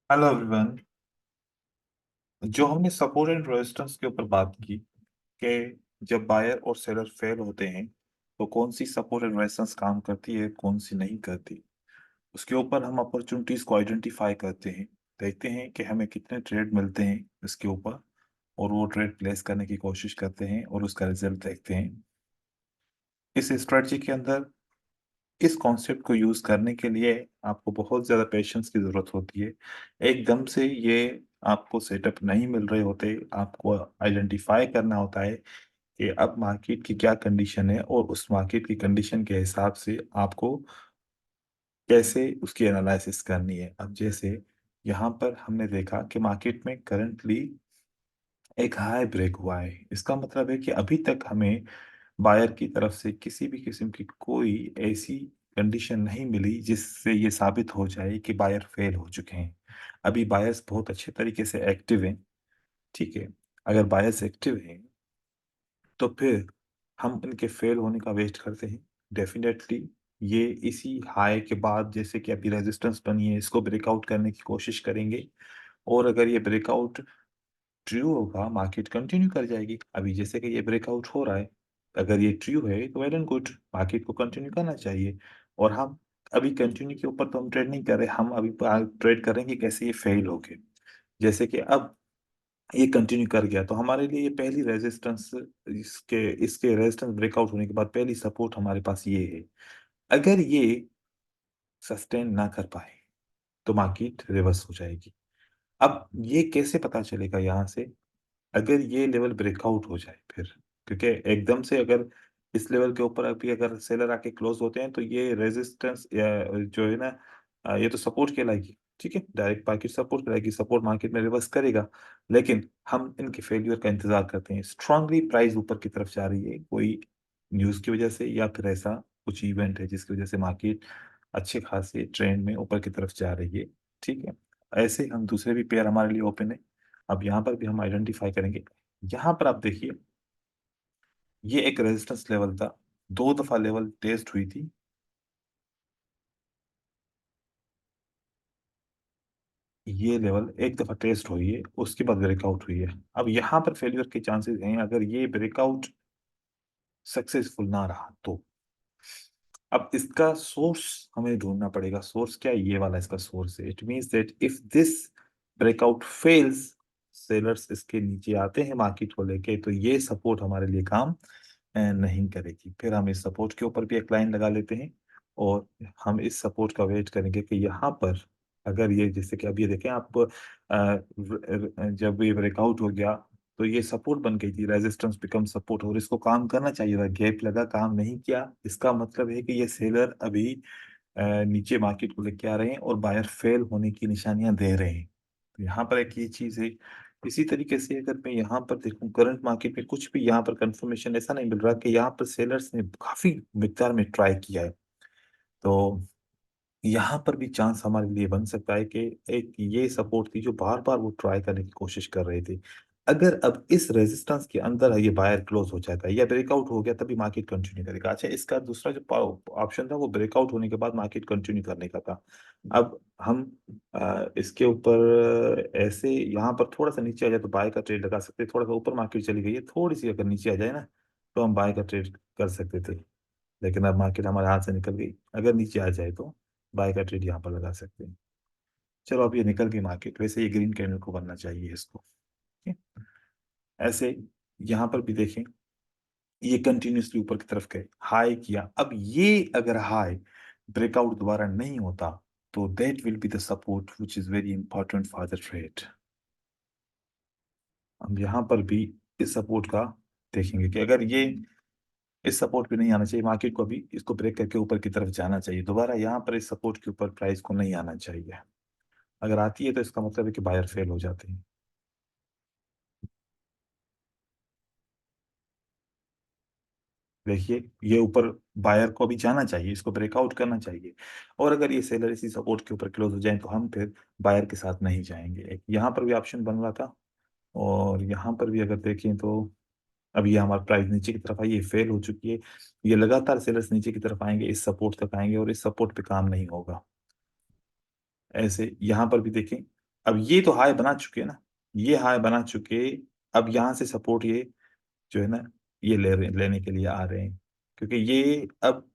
Hello everyone. जो हमने support and resistance के ऊपर बात की कि जब बायर और सेलर फेल होते हैं तो कौन सी सपोर्ट एंड रेजिस्टेंस काम करती है, कौन सी नहीं करती। उसके ऊपर हम अपॉर्चुनिटीज को आइडेंटिफाई करते हैं, देखते हैं कि हमें कितने ट्रेड मिलते हैं इसके ऊपर, और वो ट्रेड प्लेस करने की कोशिश करते हैं और उसका रिजल्ट देखते हैं। इस स्ट्रेटजी के अंदर इस कॉन्सेप्ट को यूज करने के लिए आपको बहुत ज्यादा पेशेंस की जरूरत होती है। एकदम से ये आपको सेटअप नहीं मिल रहे होते, आपको आइडेंटिफाई करना होता है कि अब मार्केट की क्या कंडीशन है और उस मार्केट की कंडीशन के हिसाब से आपको कैसे उसकी एनालिसिस करनी है। अब जैसे यहाँ पर हमने देखा कि मार्केट में करंटली एक हाई ब्रेक हुआ है, इसका मतलब है कि अभी तक हमें बायर की तरफ से किसी भी किस्म की कोई ऐसी कंडीशन नहीं मिली जिससे ये साबित हो जाए कि बायर फेल हो चुके हैं। अभी बायर्स बहुत अच्छे तरीके से एक्टिव हैं। ठीक है, अगर बायर्स एक्टिव हैं तो फिर हम इनके फेल होने का वेट करते हैं। डेफिनेटली ये इसी हाई के बाद जैसे कि अभी रेजिस्टेंस बनी है, इसको ब्रेकआउट करने की कोशिश करेंगे, और अगर ये ब्रेकआउट ट्रू होगा मार्केट कंटिन्यू कर जाएगी। अभी जैसे कि ये ब्रेकआउट हो रहा है, अगर ये ट्रू है तो वेल एंड गुड, मार्केट को कंटिन्यू करना चाहिए। और हम अभी कंटिन्यू के ऊपर तो हम ट्रेड नहीं कर रहे, हम अभी ट्रेड करेंगे कैसे ये फेल हो गए। जैसे कि अब ये कंटिन्यू कर गया तो हमारे लिए ये पहली रेजिस्टेंस, इसके इसके रेजिस्टेंस ब्रेकआउट होने के बाद पहली सपोर्ट हमारे पास ये है। अगर ये सस्टेन ना कर पाए तो मार्केट रिवर्स हो जाएगी। अब ये कैसे पता चलेगा यहाँ से? अगर ये लेवल ब्रेकआउट हो जाए फिर, क्योंकि एकदम से अगर इस लेवल के ऊपर अभी अगर सेलर आके क्लोज होते हैं तो ये रेजिस्टेंस जो है ना, ये तो सपोर्ट कहलाएगी। ठीक है, डायरेक्ट मार्केट सपोर्ट कराएगी, सपोर्ट मार्केट में रिवर्स करेगा। लेकिन हम इनके फेलियर का इंतजार करते हैं। स्ट्रांगली प्राइस ऊपर की तरफ जा रही है, कोई न्यूज की वजह से या फिर ऐसा कुछ इवेंट है जिसकी वजह से मार्केट अच्छे खासे ट्रेंड में ऊपर की तरफ जा रही है। ठीक है, ऐसे हम दूसरे भी पेयर हमारे लिए ओपन है। अब यहाँ पर भी हम आइडेंटिफाई करेंगे। यहाँ पर आप देखिए, ये एक रेजिस्टेंस लेवल था, दो दफा लेवल टेस्ट हुई थी। ये लेवल एक दफा टेस्ट हुई है, उसके बाद ब्रेकआउट हुई है। अब यहाँ पर फेलियर के चांसेस हैं अगर ये ब्रेकआउट सक्सेसफुल ना रहा तो। अब इसका सोर्स हमें ढूंढना पड़ेगा। सोर्स क्या है? ये वाला इसका सोर्स है। It means that if this breakout fails, sellers इसके नीचे आते हैं मार्केट को लेके, तो ये सपोर्ट हमारे लिए काम नहीं करेगी। फिर हम इस सपोर्ट के ऊपर भी एक लाइन लगा लेते हैं, और हम इस सपोर्ट का वेट करेंगे कि यहाँ पर अगर ये, जैसे कि अब ये देखें आप, जब ये ब्रेकआउट हो गया तो ये सपोर्ट बन गई थी, रेजिस्टेंस बिकम सपोर्ट, और इसको काम करना चाहिए था। गैप लगा, काम नहीं किया, इसका मतलब है कि ये सेलर अभी नीचे मार्केट को लेके आ रहे हैं और बायर फेल होने की निशानियां दे रहे हैं। तो यहाँ पर एक ये चीज है। इसी तरीके से अगर मैं यहाँ पर देखूं करंट मार्केट में कुछ भी यहाँ पर कंफर्मेशन ऐसा नहीं मिल रहा कि यहाँ पर सेलर्स ने काफी मिकदार में ट्राई किया है। तो यहाँ पर भी चांस हमारे लिए बन सकता है कि एक ये सपोर्ट थी जो बार बार वो ट्राई करने की कोशिश कर रहे थे। अगर अब इस रेजिस्टेंस के अंदर ये बायर क्लोज हो जाता है या ब्रेकआउट हो गया, तभी मार्केट कंटिन्यू करेगा। अच्छा, इसका दूसरा जो ऑप्शन था वो ब्रेकआउट होने के बाद मार्केट कंटिन्यू करने का था। अब हम इसके ऊपर ऐसे यहाँ पर थोड़ा सा नीचे आ जाए तो बाय का ट्रेड लगा सकते हैं। थोड़ा सा ऊपर मार्केट चली गई है, थोड़ी सी अगर नीचे आ जाए ना तो हम बाय का ट्रेड कर सकते थे। लेकिन अब मार्केट हमारे हाथ से निकल गई, अगर नीचे आ जाए तो बाय का ट्रेड यहाँ पर लगा सकते हैं। चलो, अब ये निकल गई मार्केट, वैसे ये ग्रीन कैंडल को बनना चाहिए इसको। ठीक है? ऐसे यहाँ पर भी देखें, ये कंटिन्यूसली ऊपर की तरफ गए, हाई किया। अब ये अगर हाई ब्रेकआउट दोबारा नहीं होता तो that will be the support which is very important for the trade. हम यहाँ पर भी इस सपोर्ट का देखेंगे कि अगर ये इस सपोर्ट पे नहीं आना चाहिए, मार्केट को भी इसको ब्रेक करके ऊपर की तरफ जाना चाहिए। दोबारा यहाँ पर इस सपोर्ट के ऊपर प्राइस को नहीं आना चाहिए। अगर आती है तो इसका मतलब है कि बायर फेल हो जाते हैं। देखिए, ये ऊपर बायर को अभी जाना चाहिए, इसको ब्रेकआउट करना चाहिए। और अगर ये सेलर इसी सपोर्ट के ऊपर क्लोज हो जाए तो हम फिर बायर के साथ नहीं जाएंगे। एक यहाँ पर भी ऑप्शन बन रहा था, और यहाँ पर भी अगर देखें तो अब ये हमारा प्राइस नीचे की तरफ आई, ये फेल हो चुकी है। ये लगातार सेलर्स नीचे की तरफ आएंगे, इस सपोर्ट तक आएंगे और इस सपोर्ट पे काम नहीं होगा। ऐसे यहाँ पर भी देखें, अब ये तो हाई बना चुके हैं ना, ये हाई बना चुके। अब यहाँ से सपोर्ट ये जो है ना, ये लेने के लिए आ रहे हैं, क्योंकि ये अब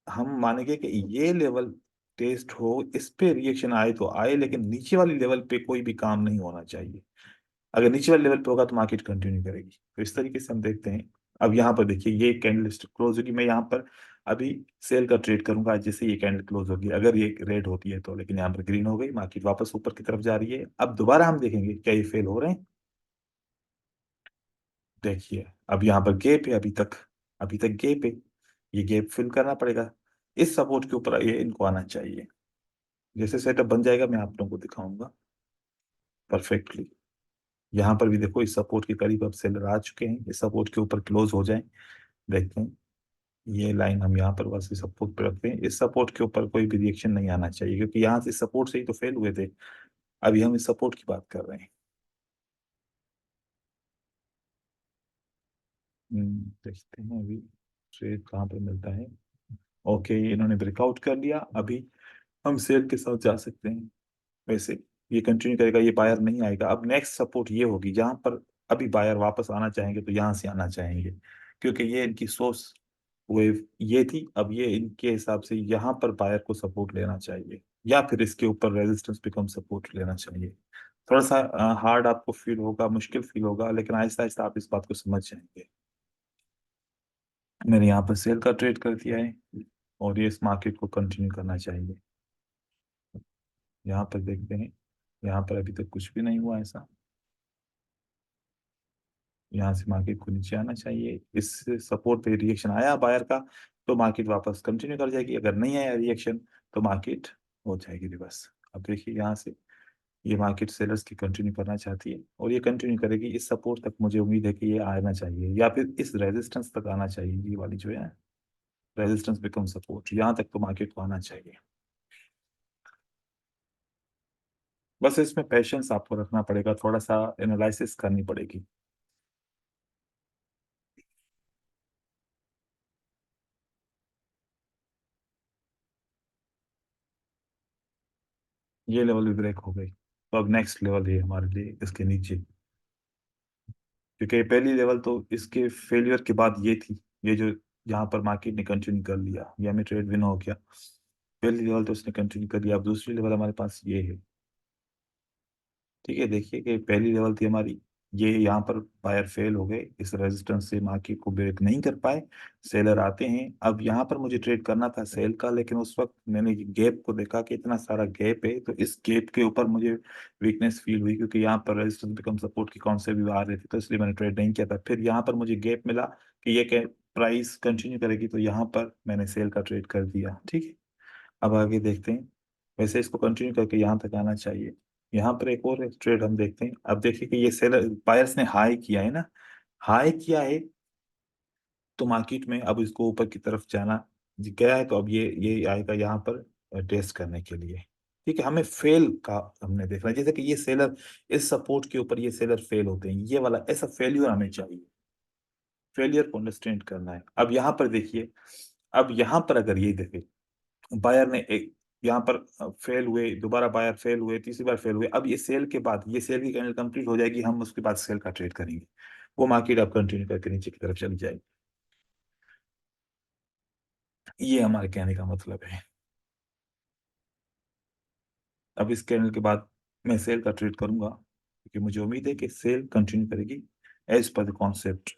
हम मानेंगे कि ये लेवल टेस्ट हो, इस पे रिएक्शन आए तो आए, लेकिन नीचे वाली लेवल पे कोई भी काम नहीं होना चाहिए। अगर नीचे वाले लेवल पे होगा तो मार्केट कंटिन्यू करेगी। तो इस तरीके से हम देखते हैं। अब यहाँ पर देखिए ये कैंडल क्लोज होगी, मैं यहाँ पर अभी सेल का ट्रेड करूंगा जैसे ये कैंडल क्लोज होगी, अगर ये रेड होती है तो। लेकिन यहाँ पर ग्रीन हो गई, मार्केट वापस ऊपर की तरफ जा रही है। अब दोबारा हम देखेंगे क्या ये फेल हो रहे हैं। देखिए अब यहाँ पर गैप है अभी तक, अभी तक गैप है। ये गैप फिल करना पड़ेगा, इस सपोर्ट के ऊपर ये इनको आना चाहिए। जैसे सेटअप बन जाएगा मैं आप लोगों को दिखाऊंगा परफेक्टली। यहाँ पर भी देखो इस सपोर्ट के करीब अब सेलर आ चुके हैं, इस सपोर्ट के ऊपर क्लोज हो जाए। देखते हैं, ये लाइन हम यहाँ पर बस इस सपोर्ट पे रखते हैं। इस सपोर्ट के ऊपर कोई भी रिएक्शन नहीं आना चाहिए, क्योंकि यहाँ से सपोर्ट से ही तो फेल हुए थे। अभी हम इस सपोर्ट की बात कर रहे हैं। देखते हैं अभी ट्रेड कहाँ पे मिलता है। ओके, इन्होंने ब्रेकआउट कर लिया, अभी हम सेल के साथ जा सकते हैं। वैसे ये कंटिन्यू करेगा, ये बायर नहीं आएगा। अब नेक्स्ट सपोर्ट ये होगी जहां पर अभी बायर वापस आना चाहेंगे तो यहां से आना चाहेंगे, क्योंकि ये इनकी सोर्स वेव ये थी। अब ये इनके हिसाब से यहाँ पर बायर को सपोर्ट लेना चाहिए, या फिर इसके ऊपर रेजिस्टेंस पे कम सपोर्ट लेना चाहिए। थोड़ा सा हार्ड आपको फील होगा, मुश्किल फील होगा, लेकिन आहिस्ता आहिस्ता आप इस बात को समझ जाएंगे। मैंने यहाँ पर सेल का ट्रेड कर दिया है, और ये इस मार्केट को कंटिन्यू करना चाहिए। यहाँ पर देखते हैं, यहाँ पर अभी तक कुछ भी नहीं हुआ ऐसा। यहाँ से मार्केट को नीचे आना चाहिए, इस सपोर्ट पे रिएक्शन आया बायर का तो मार्केट वापस कंटिन्यू कर जाएगी। अगर नहीं आया रिएक्शन तो मार्केट हो जाएगी रिवर्स। अब देखिए यहाँ से ये मार्केट सेलर्स की कंटिन्यू करना चाहती है, और ये कंटिन्यू करेगी। इस सपोर्ट तक मुझे उम्मीद है कि ये आना चाहिए, या फिर इस रेजिस्टेंस तक आना चाहिए। ये वाली जो है रेजिस्टेंस बिकम सपोर्ट, यहाँ तक तो मार्केट को आना चाहिए। बस इसमें पेशेंस आपको रखना पड़ेगा, थोड़ा सा एनालिसिस करनी पड़ेगी। ये लेवल भी ब्रेक हो गई, तो अब नेक्स्ट लेवल है हमारे लिए इसके नीचे, क्योंकि पहली लेवल तो इसके फेलियर के बाद ये थी। ये जो यहाँ पर मार्केट ने कंटिन्यू कर लिया, ये हमें ट्रेड विन हो गया। पहली लेवल तो उसने कंटिन्यू कर लिया, अब दूसरी लेवल हमारे पास ये है। ठीक है, देखिए कि पहली लेवल थी हमारी, ये यहाँ पर बायर फेल हो गए, इस रेजिस्टेंस से मार्केट को ब्रेक नहीं कर पाए। सेलर आते हैं, अब यहाँ पर मुझे ट्रेड करना था सेल का, लेकिन उस वक्त मैंने गैप को देखा कि इतना सारा गैप है, तो इस गैप के ऊपर मुझे वीकनेस फील हुई, क्योंकि यहाँ पर रेजिस्टेंस बिकम सपोर्ट की कॉन्सेप्ट भी आ रहे थे, तो इसलिए मैंने ट्रेड नहीं किया था। फिर यहाँ पर मुझे गैप मिला कि ये प्राइस कंटिन्यू करेगी, तो यहाँ पर मैंने सेल का ट्रेड कर दिया। ठीक है, अब आगे देखते हैं। वैसे इसको कंटिन्यू करके यहाँ तक आना चाहिए। यहाँ पर एक और ट्रेड हम देखते हैं। अब देखिए कि ये सेलर बायर्स ने हाई किया है ना, हाई किया है, तो मार्केट में अब इसको ऊपर की तरफ जाना गया है, तो अब ये आएगा यहाँ पर टेस्ट करने के लिए। ठीक है, हमें फेल का हमने देखना है, जैसे कि ये सेलर इस सपोर्ट के ऊपर ये सेलर फेल होते हैं, ये वाला ऐसा फेल्यूर हमें चाहिए। फेलियर को अंडरस्टैंड करना है। अब यहाँ पर देखिए, अब यहाँ पर अगर ये देखे बायर ने एक यहाँ पर फेल हुए, दोबारा बायर फेल हुए, तीसरी बार फेल हुए, अब ये सेल के बाद ये सेल की कैंडल कंप्लीट हो जाएगी, हम उसके बाद सेल का ट्रेड करेंगे। वो मार्केट अब कंटिन्यू करके नीचे की तरफ चली जाएगी। ये हमारे कहने का मतलब है। अब इस कैंडल के बाद मैं सेल का ट्रेड करूंगा, क्योंकि मुझे उम्मीद है कि सेल कंटिन्यू करेगी एज पर द कॉन्सेप्ट।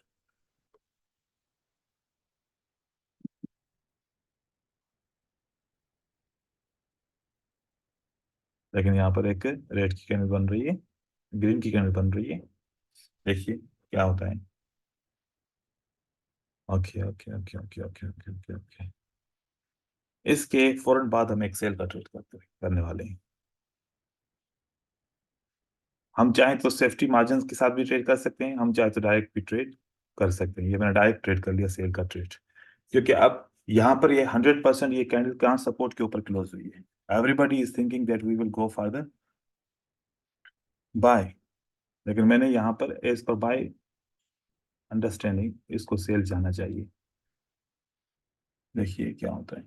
लेकिन यहाँ पर एक रेड की कैंडल बन रही है, ग्रीन की कैंडल बन रही है। देखिए क्या होता है। Okay okay okay okay okay okay okay okay, इसके फौरन बाद हम एक्सेल का ट्रेड करने वाले हैं। हम चाहें तो सेफ्टी मार्जिन के साथ भी ट्रेड कर सकते हैं, हम चाहे तो डायरेक्ट भी ट्रेड कर सकते हैं। ये मैंने डायरेक्ट ट्रेड कर लिया सेल का ट्रेड, क्योंकि अब यहाँ पर ये 100% ये कैंडल कहाँ सपोर्ट के ऊपर क्लोज हुई है। Everybody is thinking that we will go further buy, लेकिन मैंने यहाँ पर एज पर बाय अंडरस्टैंडिंग इसको सेल जाना चाहिए। देखिए क्या होता है।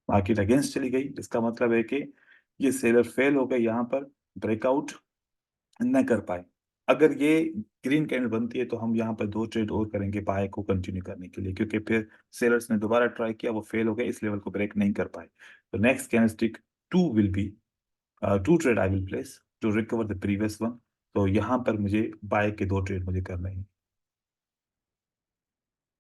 मार्केट अगेंस्ट चली गई, इसका मतलब है कि ये सेलर फेल हो गए, यहाँ पर ब्रेकआउट न कर पाए। अगर ये ग्रीन कैंडल बनती है तो हम यहाँ पर 2 ट्रेड और करेंगे बाय को कंटिन्यू करने के लिए, क्योंकि फिर सेलर्स ने दोबारा ट्राई किया, वो फेल हो गए, इस लेवल को ब्रेक नहीं कर पाए। तो next candlestick 2 will be 2 trade I will place to recover the previous one. तो यहाँ पर मुझे बाय के 2 ट्रेड मुझे करने हैं।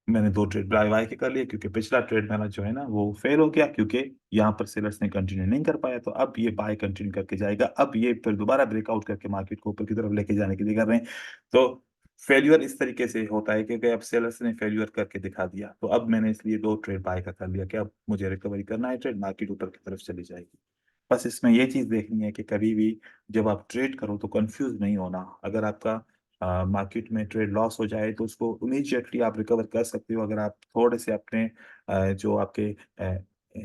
मैंने 2 ट्रेड बाय बाय के कर लिए, क्योंकि पिछला ट्रेड मेरा जो है ना वो फेल हो गया, क्योंकि यहाँ पर सेलर्स ने कंटिन्यू नहीं कर पाया। तो अब ये बाय कंटिन्यू करके जाएगा, अब ये फिर दोबारा ब्रेकआउट करके मार्केट को ऊपर की तरफ लेके जाने के लिए कर रहे हैं। तो फेल्यूर इस तरीके से होता है, क्योंकि अब सेलर्स ने फेल्यूर करके दिखा दिया। तो अब मैंने इसलिए 2 ट्रेड बाय का कर लिया कि अब मुझे रिकवरी करना है, ट्रेड मार्केट ऊपर की तरफ चली जाएगी। बस इसमें ये चीज देखनी है कि कभी भी जब आप ट्रेड करो तो कंफ्यूज नहीं होना। अगर आपका मार्केट में ट्रेड लॉस हो जाए तो उसको इमीडिएटली आप रिकवर कर सकते हो, अगर आप थोड़े से अपने जो आपके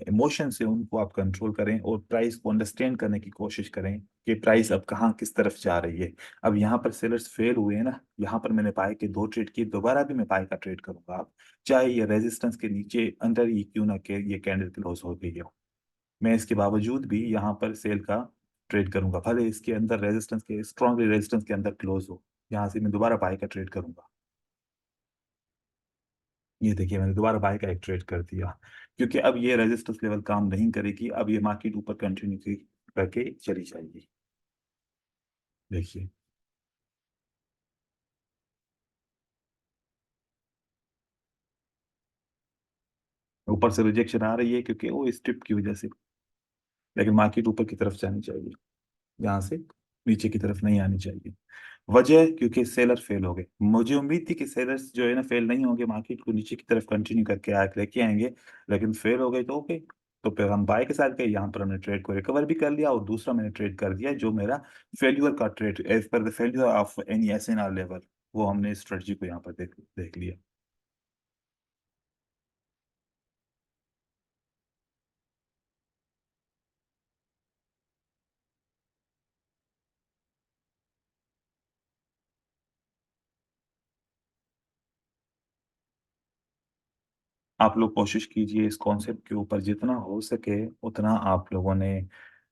इमोशंस है उनको आप कंट्रोल करें और प्राइस को अंडरस्टैंड करने की कोशिश करें कि प्राइस अब कहाँ किस तरफ जा रही है। अब यहाँ पर सेलर्स फेल हुए हैं ना, यहाँ पर मैंने पाए कि 2 ट्रेड किए, दोबारा भी मैं पाए का ट्रेड करूंगा। अब चाहे ये रेजिस्टेंस के नीचे अंदर ही क्यों ना के ये कैंडल क्लोज हो गई हो, मैं इसके बावजूद भी यहाँ पर सेल का ट्रेड करूंगा, भले इसके अंदर रेजिस्टेंस के स्ट्रॉन्ग रेजिस्टेंस के अंदर क्लोज हो। यहाँ से मैं दोबारा बाय का ट्रेड करूंगा। ये देखिए मैंने दोबारा बाय का एक ट्रेड कर दिया, क्योंकि अब ये रेजिस्टेंस लेवल काम नहीं करेगी, अब ये मार्केट ऊपर कंटिन्यू करके चली जाएगी। देखिए ऊपर से रिजेक्शन आ रही है क्योंकि वो स्ट्रिप की वजह से, लेकिन मार्केट ऊपर की तरफ जानी चाहिए, यहाँ से नीचे की तरफ नहीं आनी चाहिए। वजह क्योंकि सेलर फेल हो गए। मुझे उम्मीद थी कि सेलर्स जो है ना फेल नहीं होंगे, मार्केट को नीचे की तरफ कंटिन्यू करके लेके आएंगे, लेकिन फेल हो गए तो ओके। तो फिर हम बाय के साथ गए, यहाँ पर हमने ट्रेड को रिकवर भी कर लिया, और दूसरा मैंने ट्रेड कर दिया जो मेरा फेल्यूर का trade, as per the failure of any SNR level, वो हमने स्ट्रेटजी को यहाँ पर देख देख लिया। आप लोग कोशिश कीजिए इस कॉन्सेप्ट के ऊपर जितना हो सके उतना आप लोगों ने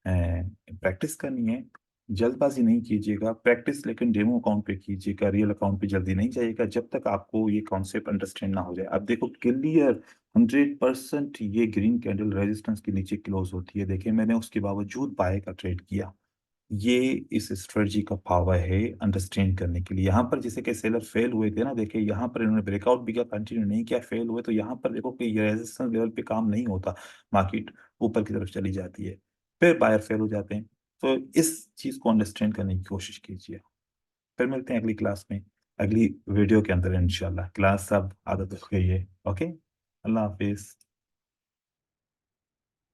प्रैक्टिस करनी है। जल्दबाजी नहीं कीजिएगा प्रैक्टिस, लेकिन डेमो अकाउंट पे कीजिएगा, रियल अकाउंट पे जल्दी नहीं जाइएगा जब तक आपको ये कॉन्सेप्ट अंडरस्टैंड ना हो जाए। अब देखो क्लियर 100% ये ग्रीन कैंडल रेजिस्टेंस के नीचे क्लोज होती है, देखिए मैंने उसके बावजूद बाय का ट्रेड किया। ये इस स्ट्रेटजी का पावर है अंडरस्टैंड करने के लिए। यहाँ पर जैसे कि सेलर फेल हुए थे ना, देखिए यहाँ पर इन्होंने ब्रेकआउट भी किया, कंटिन्यू नहीं किया, फेल हुए, तो यहाँ पर देखो कि ये रेजिस्टेंस लेवल पे काम नहीं होता, मार्केट ऊपर की तरफ चली जाती है, फिर बायर फेल हो जाते हैं। तो इस चीज को अंडरस्टैंड करने की कोशिश कीजिए। फिर मिलते हैं अगली क्लास में, अगली वीडियो के अंदर इंशाल्लाह। क्लास सब आदत हो गई है। ओके, अल्लाह हाफिज।